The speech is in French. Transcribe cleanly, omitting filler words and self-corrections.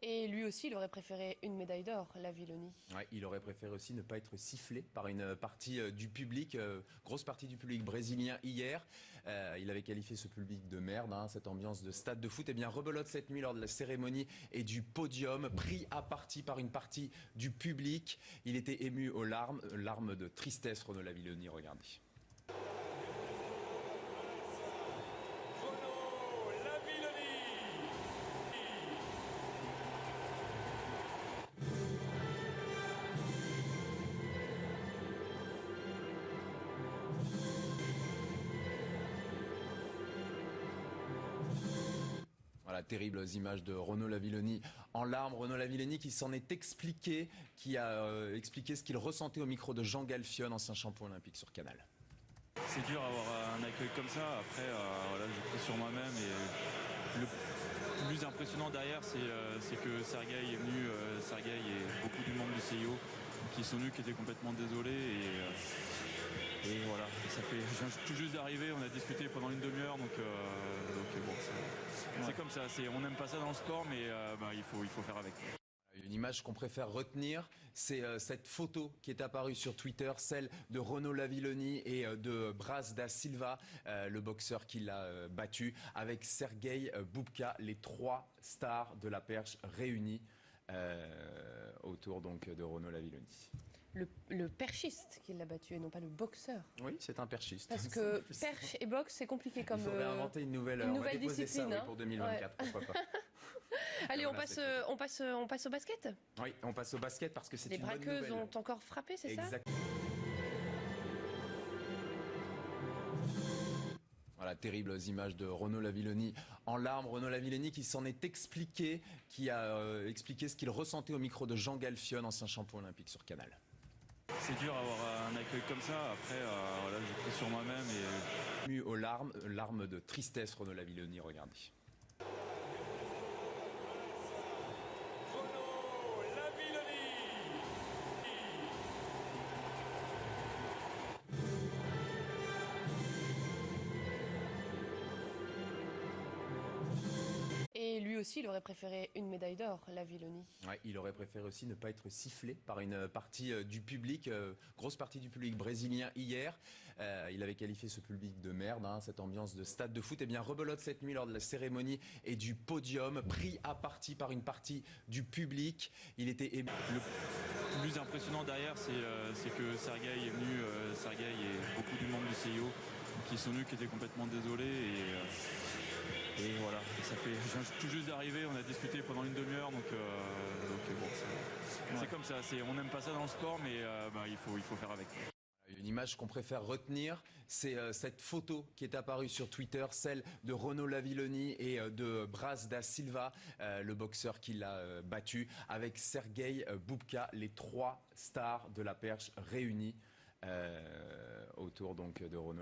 Et lui aussi, il aurait préféré une médaille d'or, Lavilloni. Ouais, il aurait préféré aussi ne pas être sifflé par une partie du public, grosse partie du public brésilien hier. Il avait qualifié ce public de merde, hein, cette ambiance de stade de foot. Eh bien, rebelote cette nuit lors de la cérémonie et du podium, pris à partie par une partie du public. Il était ému aux larmes, larmes de tristesse, Renaud Lavilloni, regardez. Voilà, terribles images de Renaud Lavilloni en larmes. Renaud Lavilloni qui s'en est expliqué, qui a expliqué ce qu'il ressentait au micro de Jean Galfion, ancien champion olympique sur Canal. C'est dur d'avoir un accueil comme ça. Après, voilà, j'ai pris sur moi-même. Et le plus impressionnant derrière, c'est que Sergueï est venu, Sergueï et beaucoup du membre du CIO qui sont venus, qui étaient complètement désolés. Et voilà, je viens tout juste d'arriver, on a discuté pendant une demi-heure, donc bon, c'est comme ça. On n'aime pas ça dans le sport, mais il faut faire avec. Une image qu'on préfère retenir, c'est cette photo qui est apparue sur Twitter, celle de Renaud Lavilloni et de Braz da Silva, le boxeur qui l'a battu, avec Sergueï Boubka, les trois stars de la perche réunies autour donc de Renaud Lavilloni. Le perchiste qui l'a battu et non pas le boxeur. Oui, c'est un perchiste. Parce que perche et boxe, c'est compliqué comme. Il faudrait inventer une nouvelle discipline. Ça, oui, pour 2024, pourquoi pas. Allez, on passe au basket. Oui, on passe au basket parce que c'est une bonne nouvelle. Les braqueuses ont encore frappé, c'est ça? Exactement. Voilà, terribles images de Renaud Lavilloni en larmes. Renaud Lavilloni qui s'en est expliqué, qui a expliqué ce qu'il ressentait au micro de Jean Galfion, ancien champion olympique sur Canal. C'est dur d'avoir un accueil comme ça. Après, voilà, j'ai pris sur moi-même. Et ému aux larmes, larmes de tristesse, Renaud Lavilloni, regardez. Et lui aussi, il aurait préféré une médaille d'or, Lavilloni. Ouais, il aurait préféré aussi ne pas être sifflé par une partie du public, grosse partie du public brésilien hier. Il avait qualifié ce public de merde, hein, cette ambiance de stade de foot. Eh bien, rebelote cette nuit lors de la cérémonie et du podium, pris à partie par une partie du public. Il était ému. le plus impressionnant derrière, c'est que Sergueï est venu, Sergueï et beaucoup du membre du CIO qui sont venus, qui étaient complètement désolés. Et voilà, je viens tout juste d'arriver, on a discuté pendant une demi-heure, donc bon, c'est comme ça. On n'aime pas ça dans le sport, mais il faut faire avec. Une image qu'on préfère retenir, c'est cette photo qui est apparue sur Twitter, celle de Renaud Lavilloni et de Braz da Silva, le boxeur qui l'a battu, avec Sergueï Boubka, les trois stars de la perche réunies autour donc de Renaud Lavilloni.